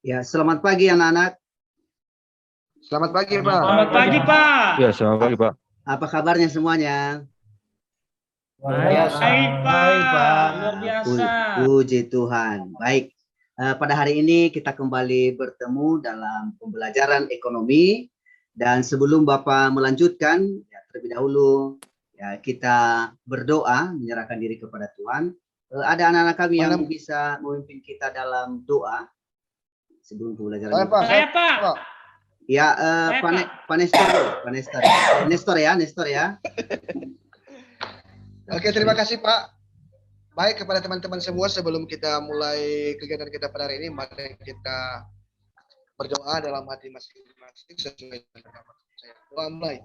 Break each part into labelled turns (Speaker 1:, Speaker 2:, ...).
Speaker 1: Ya, selamat pagi anak-anak.
Speaker 2: Selamat pagi, Pak.
Speaker 3: Selamat pagi, Pak.
Speaker 4: Ya, selamat pagi, Pak.
Speaker 1: Apa kabarnya semuanya?
Speaker 3: Baik, Pak. Luar biasa.
Speaker 1: Puji Tuhan. Baik. Pada hari ini kita kembali bertemu dalam pembelajaran ekonomi. Dan sebelum Bapak melanjutkan, ya, terlebih dahulu ya, kita berdoa, menyerahkan diri kepada Tuhan. Ada anak-anak kami yang bisa memimpin kita dalam doa sebelum pembelajaran.
Speaker 3: Saya, Pak.
Speaker 1: Ya, Pak Nestor ya.
Speaker 2: Oke, terima kasih, Pak. Baik, kepada teman-teman semua, sebelum kita mulai kegiatan kita pada hari ini, mari kita berdoa dalam hati masing-masing sesuai dengan nama saya. Doa mulai.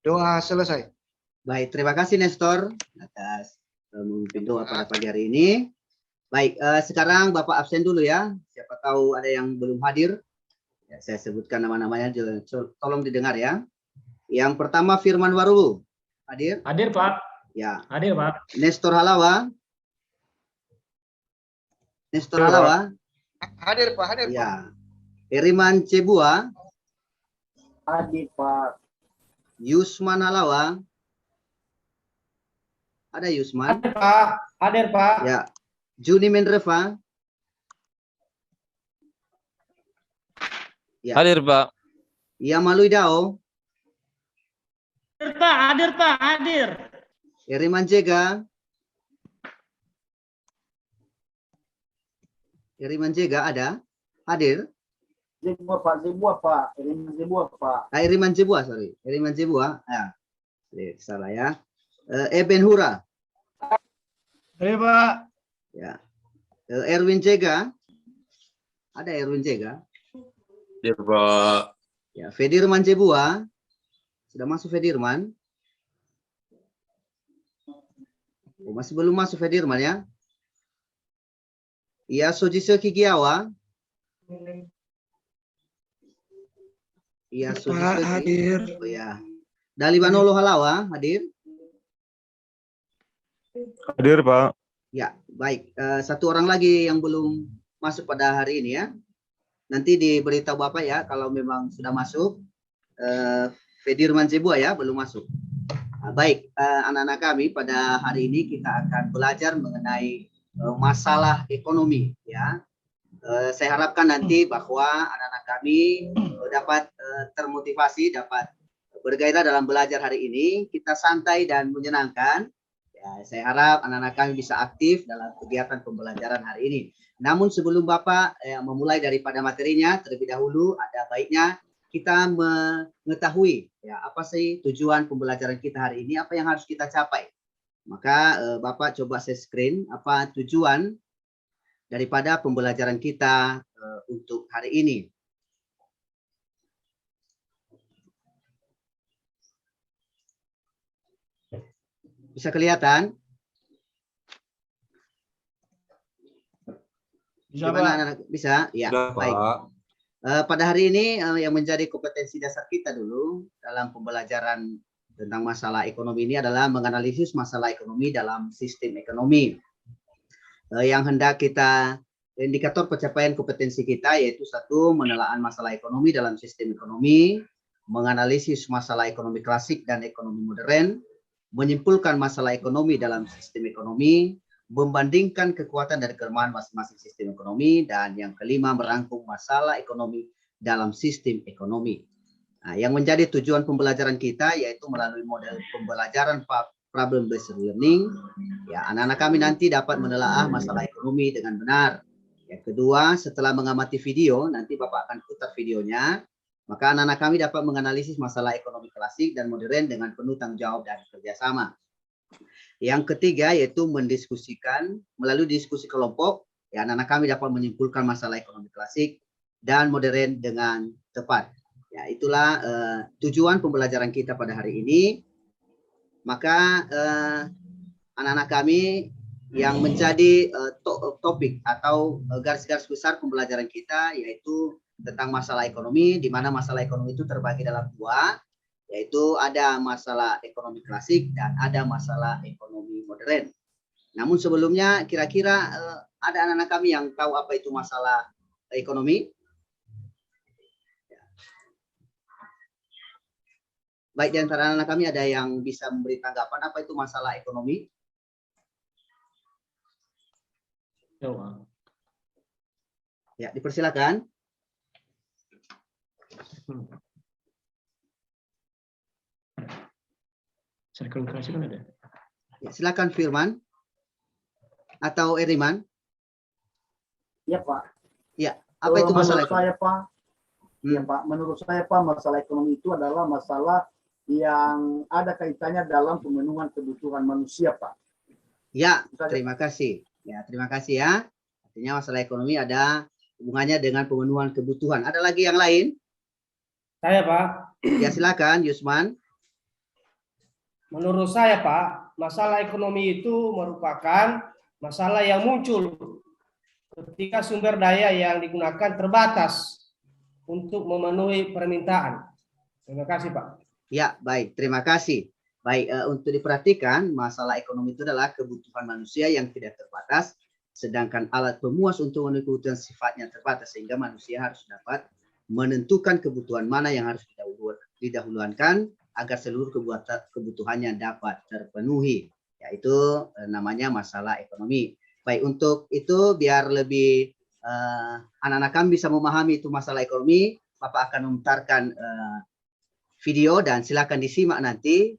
Speaker 2: Doa selesai.
Speaker 1: Baik, terima kasih Nestor atas memimpin doa pada pagi hari ini. Baik, sekarang Bapak absen dulu ya. Siapa tahu ada yang belum hadir. Ya, saya sebutkan nama-namanya, tolong didengar ya. Yang pertama Firman Waru. Hadir?
Speaker 3: Hadir, Pak.
Speaker 1: Ya.
Speaker 3: Hadir, Pak.
Speaker 1: Nestor Halawa.
Speaker 2: Hadir, Pak. Hadir, Pak.
Speaker 1: Ya. Eriman Cebua.
Speaker 5: Hadir, Pak.
Speaker 1: Yusman Halawa. Ada Yusman?
Speaker 5: Hadir, Pak. Hadir, Pak.
Speaker 1: Ya. Juni Mendreva. Ya.
Speaker 4: Hadir, Pak.
Speaker 1: Yamalui Dao.
Speaker 3: Hadir, Pak. Hadir.
Speaker 1: Eriman Jega. Ada? Hadir?
Speaker 5: Zebua, Pak.
Speaker 1: Eriman Jebua, sorry. Eriman Jebua. Ya. Salah ya. Eben Hura.
Speaker 5: Hadir, Pak.
Speaker 1: Ya. Erwin Jega. Ada Erwin Jega?
Speaker 4: Hadir, Pak.
Speaker 1: Ya, Fedirman Jebua. Sudah masuk Fedirman? Oh, masih belum masuk Fedirman ya? Ya, Sojise Kigiawa. Iya, Sojise
Speaker 2: hadir.
Speaker 1: Oh ya. Dalibanolo Halawa hadir?
Speaker 4: Hadir, Pak.
Speaker 1: Ya, baik. Satu orang lagi yang belum masuk pada hari ini ya. Nanti diberitahu Bapak ya kalau memang sudah masuk. Fedirman Jebua ya, belum masuk. Baik, anak-anak kami pada hari ini kita akan belajar mengenai masalah ekonomi ya. Saya harapkan nanti bahwa anak-anak kami dapat termotivasi, dapat bergairah dalam belajar hari ini. Kita santai dan menyenangkan. Ya, saya harap anak-anak kami bisa aktif dalam kegiatan pembelajaran hari ini. Namun sebelum Bapak memulai daripada materinya, terlebih dahulu ada baiknya kita mengetahui ya apa sih tujuan pembelajaran kita hari ini, apa yang harus kita capai. Maka Bapak coba share screen apa tujuan daripada pembelajaran kita untuk hari ini. Bisa kelihatan?
Speaker 5: Bisa,
Speaker 1: Gimana
Speaker 5: Pak.
Speaker 1: anak-anak? Bisa? Ya,
Speaker 4: Sudah,
Speaker 1: baik.
Speaker 4: Pak.
Speaker 1: Pada hari ini yang menjadi kompetensi dasar kita dulu dalam pembelajaran tentang masalah ekonomi ini adalah menganalisis masalah ekonomi dalam sistem ekonomi. Yang hendak kita indikator pencapaian kompetensi kita yaitu satu, menelaah masalah ekonomi dalam sistem ekonomi, menganalisis masalah ekonomi klasik dan ekonomi modern, menyimpulkan masalah ekonomi dalam sistem ekonomi, membandingkan kekuatan dan kelemahan masing-masing sistem ekonomi, dan yang kelima merangkum masalah ekonomi dalam sistem ekonomi. Nah, yang menjadi tujuan pembelajaran kita yaitu melalui model pembelajaran problem based learning. Ya, anak-anak kami nanti dapat menelaah masalah ekonomi dengan benar. Yang kedua, setelah mengamati video, nanti Bapak akan putar videonya, maka anak-anak kami dapat menganalisis masalah ekonomi klasik dan modern dengan penuh tanggung jawab dan kerjasama. Yang ketiga yaitu mendiskusikan melalui diskusi kelompok, ya anak-anak kami dapat menyimpulkan masalah ekonomi klasik dan modern dengan tepat. Ya, itulah tujuan pembelajaran kita pada hari ini. Maka anak-anak kami yang menjadi topik atau garis-garis besar pembelajaran kita yaitu tentang masalah ekonomi, di mana masalah ekonomi itu terbagi dalam dua, yaitu ada masalah ekonomi klasik dan ada masalah ekonomi modern. Namun sebelumnya kira-kira ada anak-anak kami yang tahu apa itu masalah ekonomi? Baik, di antara anak-anak kami ada yang bisa memberi tanggapan apa itu masalah ekonomi? Ya, dipersilakan. Ya, silakan Firman atau Eriman.
Speaker 5: Ya Pak.
Speaker 1: Ya, apa itu masalah
Speaker 5: menurut saya Pak? Ya
Speaker 1: Hmm.
Speaker 5: Pak, menurut saya Pak, masalah ekonomi itu adalah masalah yang ada kaitannya dalam pemenuhan kebutuhan manusia Pak.
Speaker 1: Ya, terima kasih. Ya, terima kasih ya. Artinya masalah ekonomi ada hubungannya dengan pemenuhan kebutuhan. Ada lagi yang lain?
Speaker 6: Saya Pak,
Speaker 1: Ya, silakan Yusman.
Speaker 6: menurut saya Pak, masalah ekonomi itu merupakan masalah yang muncul ketika sumber daya yang digunakan terbatas untuk memenuhi permintaan. Terima kasih Pak.
Speaker 1: Ya, baik. Terima kasih. Baik, untuk diperhatikan, masalah ekonomi itu adalah kebutuhan manusia yang tidak terbatas, sedangkan alat pemuas untuk memenuhi kebutuhan sifatnya terbatas, sehingga manusia harus dapat menentukan kebutuhan mana yang harus didahulukan agar seluruh kebutuhannya dapat terpenuhi. Yaitu namanya masalah ekonomi. Baik, untuk itu biar lebih anak-anak kami bisa memahami itu masalah ekonomi, Bapak akan memutarkan video dan silakan disimak nanti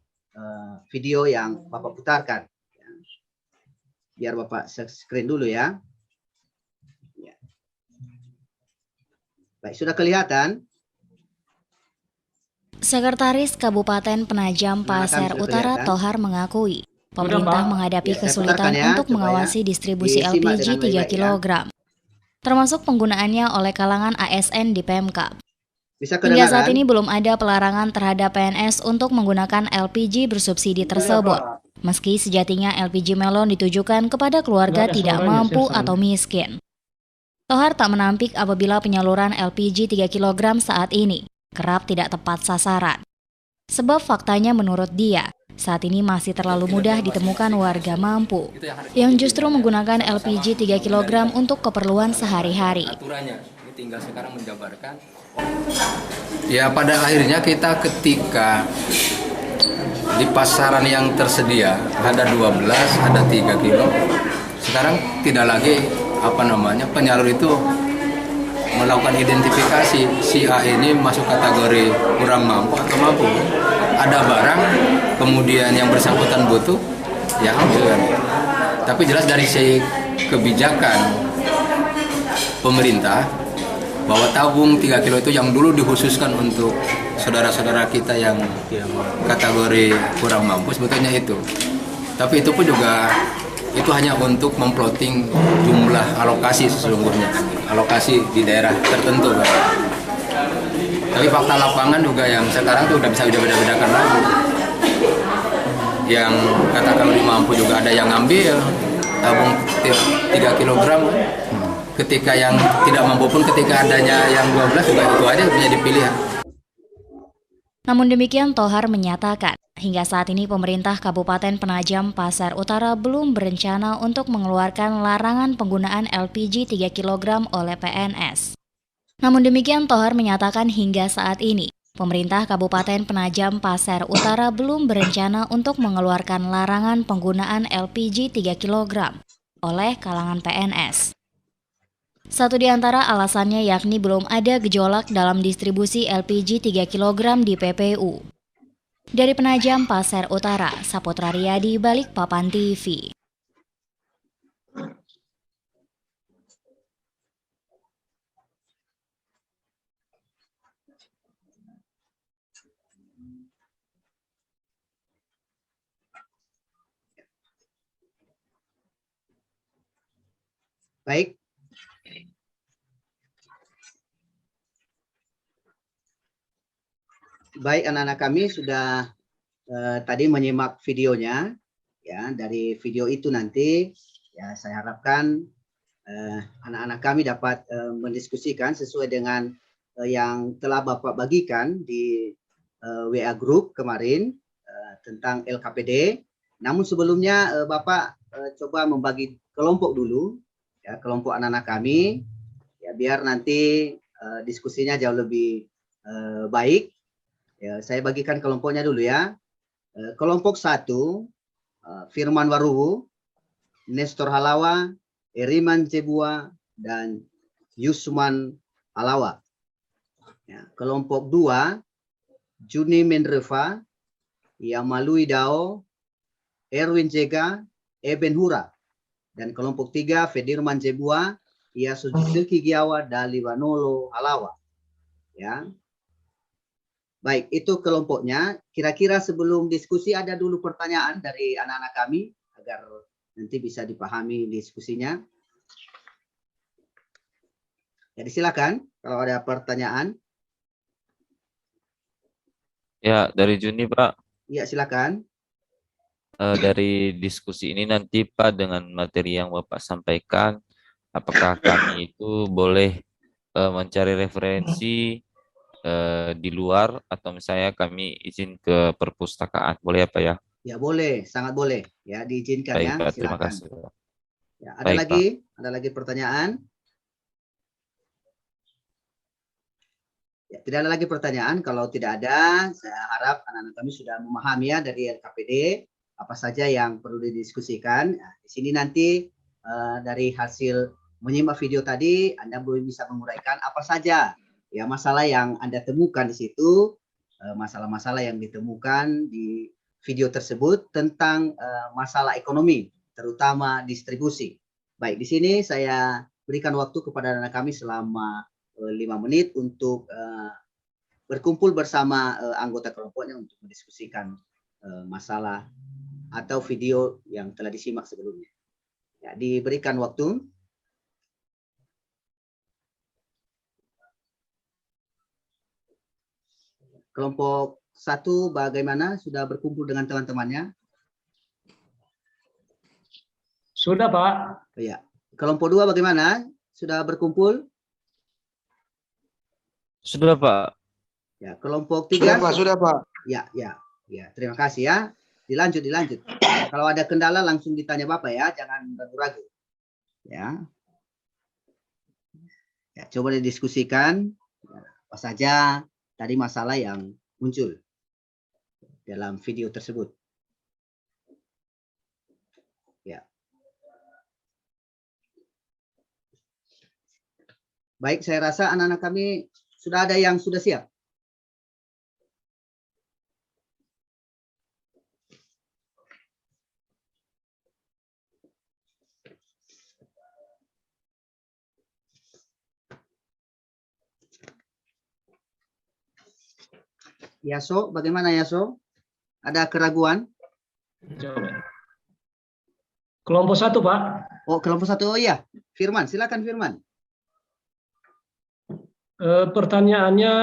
Speaker 1: video yang Bapak putarkan. Biar Bapak screen dulu ya. Baik, sudah kelihatan?
Speaker 7: Sekretaris Kabupaten Penajam Pasir Utara Tohar mengakui pemerintah menghadapi kesulitan untuk mengawasi distribusi LPG 3 kg, termasuk penggunaannya oleh kalangan ASN di Pemkab. Hingga saat ini belum ada pelarangan terhadap PNS untuk menggunakan LPG bersubsidi tersebut, meski sejatinya LPG melon ditujukan kepada keluarga tidak mampu atau miskin. Tohar tak menampik apabila penyaluran LPG 3 kg saat ini kerap tidak tepat sasaran. Sebab faktanya menurut dia, saat ini masih terlalu mudah ditemukan warga mampu yang justru menggunakan LPG 3 kg untuk keperluan sehari-hari.
Speaker 8: Ini tinggal sekarang menjabarkan. Ya, pada akhirnya kita ketika di pasaran yang tersedia ada 12, ada 3 kilo. Sekarang tidak lagi penyalur itu melakukan identifikasi si A ini masuk kategori kurang mampu atau mampu. Ada barang, kemudian yang bersangkutan butuh, ya ambil kan. Tapi jelas dari segi kebijakan pemerintah bahwa tabung 3 kilo itu yang dulu dikhususkan untuk saudara-saudara kita yang kategori kurang mampu sebetulnya itu. Tapi itu pun juga itu hanya untuk memploting jumlah alokasi sesungguhnya, alokasi di daerah tertentu kan. Tapi fakta lapangan juga yang sekarang tuh udah bisa beda-bedakan lagi. Yang katakan lebih mampu juga ada yang ngambil tabung 3 kg. Ketika yang tidak mampu pun ketika adanya yang 12 juga itu aja menjadi pilihan.
Speaker 7: Namun demikian Tohar menyatakan, hingga saat ini pemerintah Kabupaten Penajam Pasir Utara belum berencana untuk mengeluarkan larangan penggunaan LPG 3 kg oleh PNS. Namun demikian Tohar menyatakan hingga saat ini, pemerintah Kabupaten Penajam Pasir Utara belum berencana untuk mengeluarkan larangan penggunaan LPG 3 kg oleh kalangan PNS. Satu di antara alasannya yakni belum ada gejolak dalam distribusi LPG 3 kg di PPU. Dari Penajam Pasir Utara, Saputra Riyadi, Balikpapan TV.
Speaker 1: Baik. Baik, anak-anak kami sudah tadi menyimak videonya. Ya, dari video itu nanti ya saya harapkan anak-anak kami dapat mendiskusikan sesuai dengan yang telah Bapak bagikan di WA Group kemarin tentang LKPD. Namun sebelumnya Bapak coba membagi kelompok dulu, ya, kelompok anak-anak kami, ya, biar nanti diskusinya jauh lebih baik. Ya, saya bagikan kelompoknya dulu ya. Kelompok 1, Firman Waruwu, Nestor Halawa, Eriman Cebua, dan Yusman Halawa. Ya, kelompok 2, Juni Mendreva, Yamalui Dao, Erwin Jega, Eben Hura. Dan kelompok 3, Fedirman Jebua, Yasuzuki Giawa, Daliwanolo Halawa. Ya. Baik, itu kelompoknya. Kira-kira sebelum diskusi ada dulu pertanyaan dari anak-anak kami agar nanti bisa dipahami diskusinya. Jadi silakan kalau ada pertanyaan.
Speaker 4: Ya, dari Juni, Pak.
Speaker 1: Ya, silakan.
Speaker 4: Dari diskusi ini nanti, Pak, dengan materi yang Bapak sampaikan, apakah kami itu boleh mencari referensi di luar atau misalnya kami izin ke perpustakaan, boleh apa ya?
Speaker 1: Ya boleh, sangat boleh. Ya diizinkan.
Speaker 4: Baik,
Speaker 1: ya.
Speaker 4: Pak,
Speaker 1: Silakan.
Speaker 4: terima kasih, Pak.
Speaker 1: Ya, ada
Speaker 4: Baik,
Speaker 1: lagi, ada lagi pertanyaan? Ya, tidak ada lagi pertanyaan. Kalau tidak ada, saya harap anak-anak kami sudah memahami ya dari LKPD apa saja yang perlu didiskusikan. Nah, di sini nanti dari hasil menyimak video tadi, Anda boleh bisa menguraikan apa saja ya masalah yang Anda temukan di situ, masalah-masalah yang ditemukan di video tersebut tentang masalah ekonomi, terutama distribusi. Baik, di sini saya berikan waktu kepada anak kami selama 5 menit untuk berkumpul bersama anggota kelompoknya untuk mendiskusikan masalah atau video yang telah disimak sebelumnya. Ya, diberikan waktu. Kelompok 1 bagaimana? Sudah berkumpul dengan teman-temannya?
Speaker 6: Sudah, Pak.
Speaker 1: Ya. Kelompok 2 bagaimana? Sudah berkumpul?
Speaker 4: Sudah, Pak.
Speaker 1: Ya, kelompok 3.
Speaker 2: Sudah, Pak. Sudah, Pak.
Speaker 1: Ya. Terima kasih ya. Dilanjut. Kalau ada kendala langsung ditanya Bapak ya, jangan ragu-ragu. Ya. Ya, coba didiskusikan apa saja tadi masalah yang muncul dalam video tersebut. Ya. Baik, saya rasa anak-anak kami sudah ada yang sudah siap. Yaso, bagaimana Yaso? Ada keraguan?
Speaker 6: Coba. Kelompok 1, Pak.
Speaker 1: Oh, kelompok 1. Oh iya, Firman, silakan Firman.
Speaker 6: Pertanyaannya,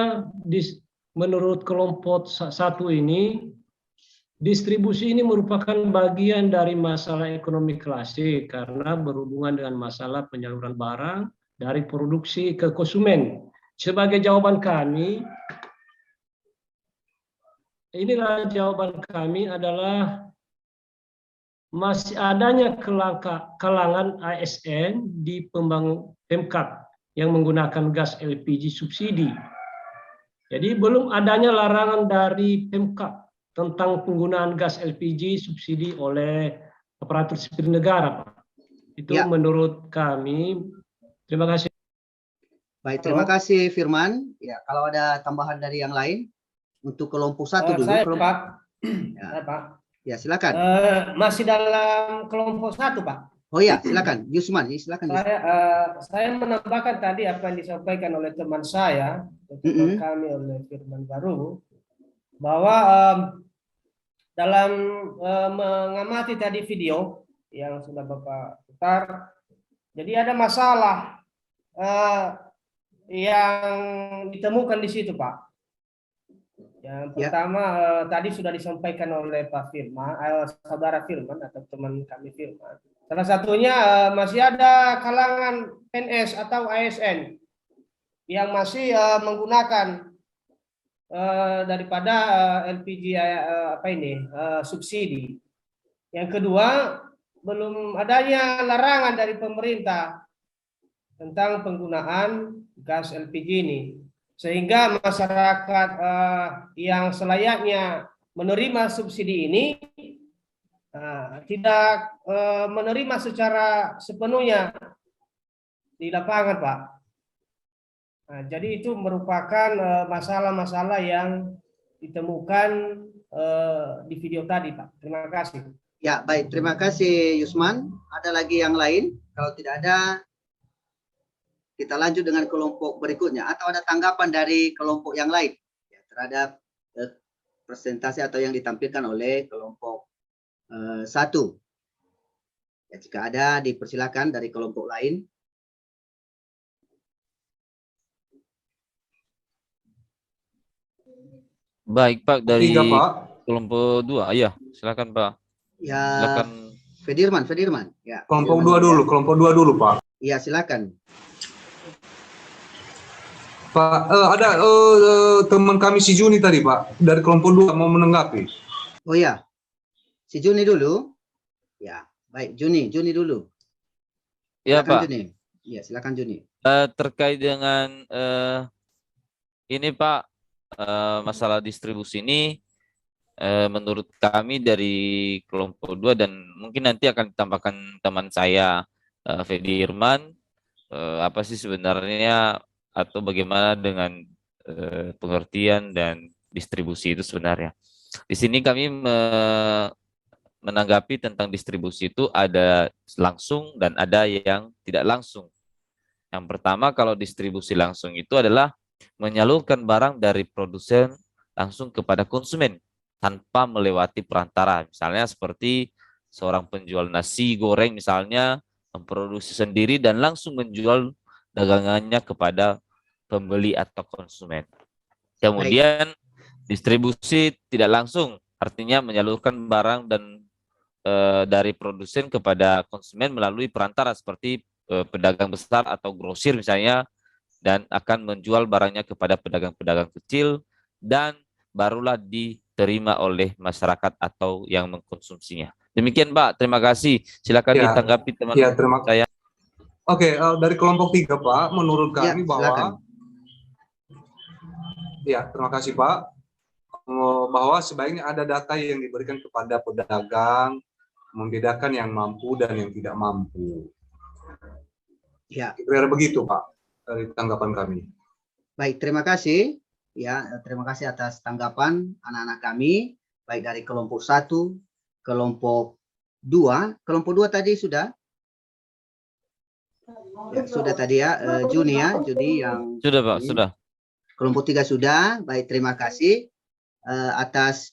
Speaker 6: menurut kelompok 1 ini, distribusi ini merupakan bagian dari masalah ekonomi klasik karena berhubungan dengan masalah penyaluran barang dari produksi ke konsumen. Sebagai jawaban kami, inilah jawaban kami adalah masih adanya kalangan ASN di pembangun Pemkab yang menggunakan gas LPG subsidi. Jadi belum adanya larangan dari Pemkab tentang penggunaan gas LPG subsidi oleh aparatur sipil negara, Pak. Itu ya. Menurut kami. Terima kasih.
Speaker 1: Baik, terima kasih Firman. Ya, kalau ada tambahan dari yang lain untuk kelompok 1 dulu.
Speaker 6: Saya, Pak.
Speaker 1: Ya.
Speaker 6: Saya, Pak.
Speaker 1: Ya, silakan.
Speaker 6: Masih dalam kelompok 1, Pak.
Speaker 1: Oh ya, silakan. Yusman, silakan.
Speaker 6: Saya menambahkan tadi apa yang disampaikan oleh teman saya, teman kami oleh Firman Waruwu, bahwa dalam mengamati tadi video yang sudah Bapak putar, jadi ada masalah yang ditemukan di situ, Pak. Yang pertama tadi sudah disampaikan oleh Pak Firman, saudara Firman atau teman kami Firman. Salah satunya masih ada kalangan PNS atau ASN yang masih menggunakan daripada LPG subsidi. Yang kedua, belum adanya larangan dari pemerintah tentang penggunaan gas LPG ini, sehingga masyarakat yang selayaknya menerima subsidi ini tidak menerima secara sepenuhnya di lapangan, Pak. Jadi itu merupakan masalah-masalah yang ditemukan di video tadi, Pak. Terima kasih.
Speaker 1: Ya, baik. Terima kasih, Yusman. Ada lagi yang lain? Kalau tidak ada, kita lanjut dengan kelompok berikutnya. Atau ada tanggapan dari kelompok yang lain ya, terhadap presentasi atau yang ditampilkan oleh kelompok 1. Ya, jika ada, dipersilakan dari kelompok lain.
Speaker 4: Baik Pak, dari
Speaker 9: 3, Pak.
Speaker 4: kelompok 2, ya silakan Pak.
Speaker 1: Ya,
Speaker 4: Silakan.
Speaker 1: Fedirman. Ya,
Speaker 9: Kelompok
Speaker 1: Fedirman.
Speaker 9: 2 dulu, kelompok 2 dulu, Pak.
Speaker 1: Ya, silakan.
Speaker 9: Pak, ada teman kami si Juni tadi, Pak, dari kelompok 2 mau menanggapi.
Speaker 1: Oh ya, si Juni dulu. Ya, baik, Juni dulu.
Speaker 4: Ya
Speaker 1: Silakan,
Speaker 4: Pak.
Speaker 1: Juni. Ya, silakan Juni.
Speaker 4: Terkait dengan ini Pak, masalah distribusi ini, menurut kami dari kelompok 2 dan mungkin nanti akan ditambahkan teman saya Fedi Irman, apa sih sebenarnya atau bagaimana dengan pengertian dan distribusi itu sebenarnya. Di sini kami menanggapi tentang distribusi itu ada langsung dan ada yang tidak langsung. Yang pertama, kalau distribusi langsung itu adalah menyalurkan barang dari produsen langsung kepada konsumen tanpa melewati perantara. Misalnya seperti seorang penjual nasi goreng misalnya memproduksi sendiri dan langsung menjual dagangannya kepada pembeli atau konsumen. Kemudian distribusi tidak langsung, artinya menyalurkan barang dan dari produsen kepada konsumen melalui perantara seperti pedagang besar atau grosir misalnya, dan akan menjual barangnya kepada pedagang-pedagang kecil dan barulah diterima oleh masyarakat atau yang mengkonsumsinya. Demikian Pak, terima kasih. Silakan
Speaker 9: Ya,
Speaker 4: ditanggapi teman
Speaker 9: ya, terima
Speaker 4: saya.
Speaker 9: Oke, dari kelompok 3 Pak, menurut kami bahwa ya, terima kasih Pak, bahwa sebaiknya ada data yang diberikan kepada pedagang, membedakan yang mampu dan yang tidak mampu.
Speaker 1: Ya,
Speaker 9: kira-kira begitu Pak dari tanggapan kami.
Speaker 1: Baik, terima kasih. Ya, terima kasih atas tanggapan anak-anak kami, baik dari kelompok 1, kelompok 2. Kelompok 2 tadi sudah? Ya, sudah tadi ya, Juni ya, Juni yang...
Speaker 4: Sudah Pak, sudah.
Speaker 1: Kelompok 3 sudah. Baik, terima kasih atas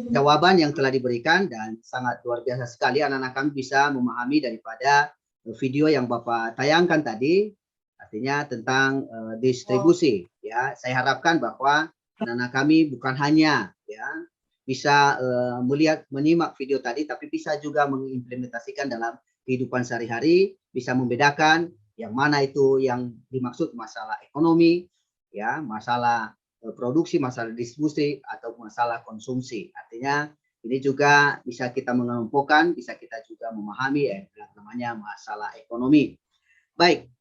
Speaker 1: jawaban yang telah diberikan dan sangat luar biasa sekali anak-anak kami bisa memahami daripada video yang Bapak tayangkan tadi, artinya tentang distribusi. Ya, saya harapkan bahwa anak-anak kami bukan hanya ya bisa melihat, menyimak video tadi, tapi bisa juga mengimplementasikan dalam kehidupan sehari-hari, bisa membedakan yang mana itu yang dimaksud masalah ekonomi, ya, masalah produksi, masalah distribusi, atau masalah konsumsi. Artinya ini juga bisa kita mengelompokkan, bisa kita juga memahami yang namanya masalah ekonomi. Baik,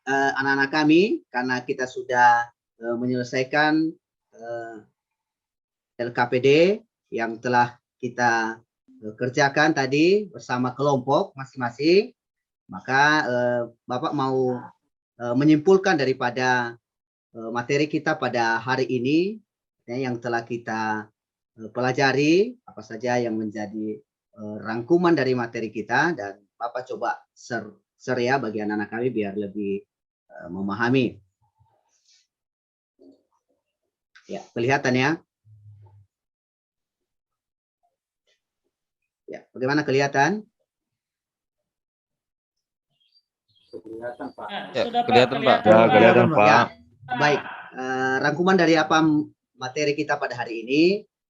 Speaker 1: anak-anak kami, karena kita sudah menyelesaikan LKPD yang telah kita kerjakan tadi bersama kelompok masing-masing, maka Bapak mau menyimpulkan daripada materi kita pada hari ini ya, yang telah kita pelajari, apa saja yang menjadi rangkuman dari materi kita, dan Bapak coba share ya bagi anak-anak kami biar lebih memahami. Ya, kelihatan ya? Ya, bagaimana kelihatan?
Speaker 3: Kelihatan, Pak.
Speaker 4: Ya, kelihatan Pak.
Speaker 3: Ya, kelihatan,
Speaker 1: Pak. Ya, baik, rangkuman dari apa materi kita pada hari ini,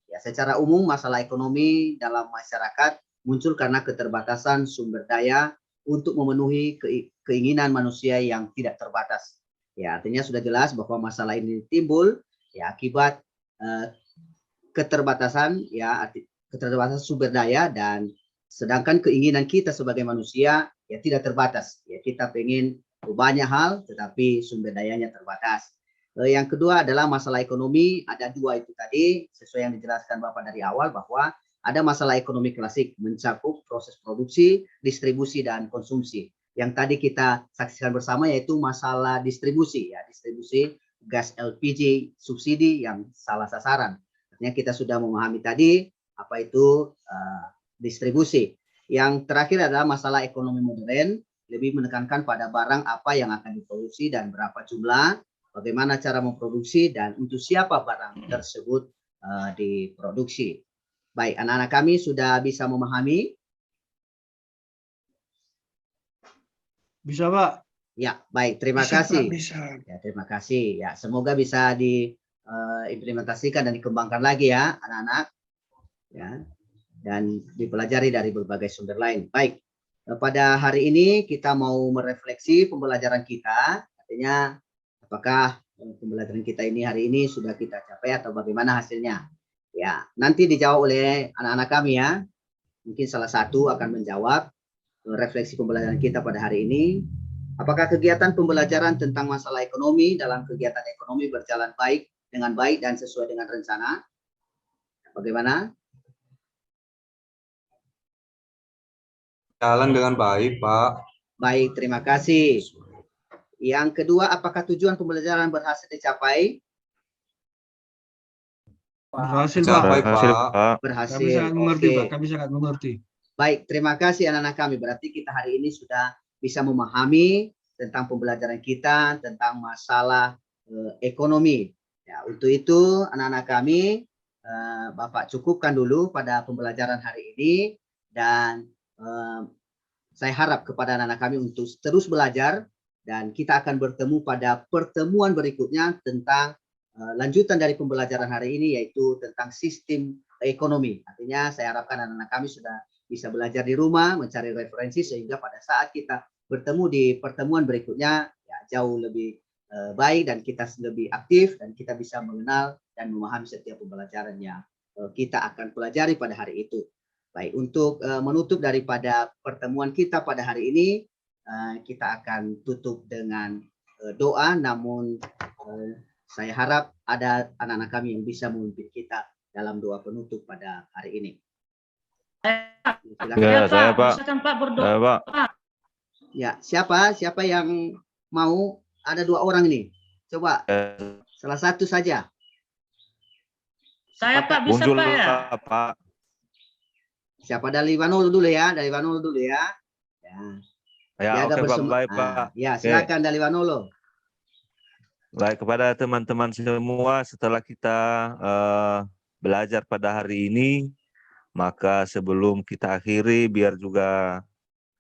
Speaker 1: ya secara umum masalah ekonomi dalam masyarakat muncul karena keterbatasan sumber daya untuk memenuhi keinginan manusia yang tidak terbatas. Ya, artinya sudah jelas bahwa masalah ini timbul ya akibat keterbatasan ya keterbatasan sumber daya dan Sedangkan keinginan kita sebagai manusia ya tidak terbatas. Ya, kita pengen banyak hal, tetapi sumber dayanya terbatas. Yang kedua adalah masalah ekonomi. Ada dua itu tadi, sesuai yang dijelaskan Bapak dari awal, bahwa ada masalah ekonomi klasik, mencakup proses produksi, distribusi, dan konsumsi. Yang tadi kita saksikan bersama yaitu masalah distribusi, ya, distribusi gas LPG subsidi yang salah sasaran. Artinya kita sudah memahami tadi apa itu distribusi. Yang terakhir adalah masalah ekonomi modern, lebih menekankan pada barang apa yang akan diproduksi dan berapa jumlah, bagaimana cara memproduksi, dan untuk siapa barang tersebut diproduksi. Baik, anak-anak kami sudah bisa memahami?
Speaker 5: Bisa, Pak.
Speaker 1: Ya, baik. Terima
Speaker 2: Bisa,
Speaker 1: kasih.
Speaker 2: Pak, bisa.
Speaker 1: Ya, terima kasih. Ya, semoga bisa diimplementasikan dan dikembangkan lagi ya, anak-anak. Ya, dan dipelajari dari berbagai sumber lain. Baik. Pada hari ini kita mau merefleksi pembelajaran kita. Artinya, apakah pembelajaran kita ini hari ini sudah kita capai atau bagaimana hasilnya? Ya, nanti dijawab oleh anak-anak kami ya. Mungkin salah satu akan menjawab refleksi pembelajaran kita pada hari ini. Apakah kegiatan pembelajaran tentang masalah ekonomi dalam kegiatan ekonomi berjalan baik dengan baik dan sesuai dengan rencana? Bagaimana?
Speaker 9: Jalan dengan baik, Pak.
Speaker 1: Baik, terima kasih. Yang kedua, apakah tujuan pembelajaran berhasil dicapai?
Speaker 5: Berhasil,
Speaker 9: Capai,
Speaker 5: Pak.
Speaker 9: Pak.
Speaker 1: Berhasil.
Speaker 5: Kami sangat mengerti,
Speaker 1: Oke.
Speaker 5: Pak. Kami sangat mengerti.
Speaker 1: Baik, terima kasih anak-anak kami. Berarti kita hari ini sudah bisa memahami tentang pembelajaran kita tentang masalah ekonomi. Ya, untuk itu anak-anak kami, Bapak cukupkan dulu pada pembelajaran hari ini, dan saya harap kepada anak-anak kami untuk terus belajar, dan kita akan bertemu pada pertemuan berikutnya tentang lanjutan dari pembelajaran hari ini, yaitu tentang sistem ekonomi. Artinya saya harapkan anak-anak kami sudah bisa belajar di rumah, mencari referensi, sehingga pada saat kita bertemu di pertemuan berikutnya ya jauh lebih baik, dan kita lebih aktif, dan kita bisa mengenal dan memahami setiap pembelajaran yang kita akan pelajari pada hari itu. Baik, untuk menutup daripada pertemuan kita pada hari ini, kita akan tutup dengan doa, namun saya harap ada anak-anak kami yang bisa memimpin kita dalam doa penutup pada hari ini.
Speaker 4: Ya, saya Pak.
Speaker 10: Silakan Pak berdoa.
Speaker 4: Saya Pak.
Speaker 1: Ya, siapa yang mau? Ada dua orang ini. Coba salah satu saja.
Speaker 10: Saya Pak bisa
Speaker 4: Muncul
Speaker 10: Pak ya.
Speaker 4: Pak.
Speaker 1: Siapa? Dari Wanolo dulu ya, dari Wanolo dulu ya. Ya,
Speaker 4: Ya,
Speaker 1: dia agak
Speaker 4: oke Pak,
Speaker 1: bersema-
Speaker 4: baik Pak.
Speaker 1: Ya, silakan dari Wanolo.
Speaker 4: Baik, kepada teman-teman semua, setelah kita belajar pada hari ini, maka sebelum kita akhiri, biar juga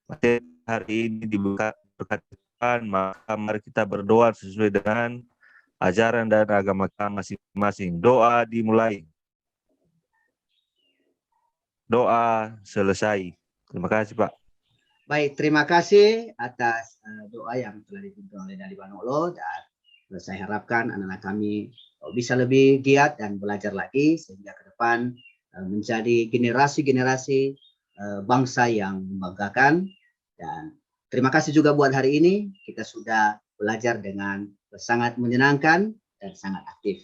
Speaker 4: materi hari ini diberkati, maka mari kita berdoa sesuai dengan ajaran dan agama kita masing-masing. Doa dimulai. Doa selesai. Terima kasih Pak.
Speaker 1: Baik, terima kasih atas doa yang telah dipimpin oleh dari Wanolo, dan saya harapkan anak-anak kami bisa lebih giat dan belajar lagi sehingga ke depan menjadi generasi-generasi bangsa yang membanggakan. Dan terima kasih juga buat hari ini, kita sudah belajar dengan sangat menyenangkan dan sangat aktif.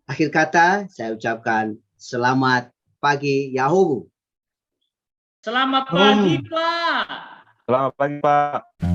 Speaker 1: Akhir kata, saya ucapkan selamat pagi Yahowu.
Speaker 10: Selamat pagi Pak.
Speaker 4: Selamat pagi Pak.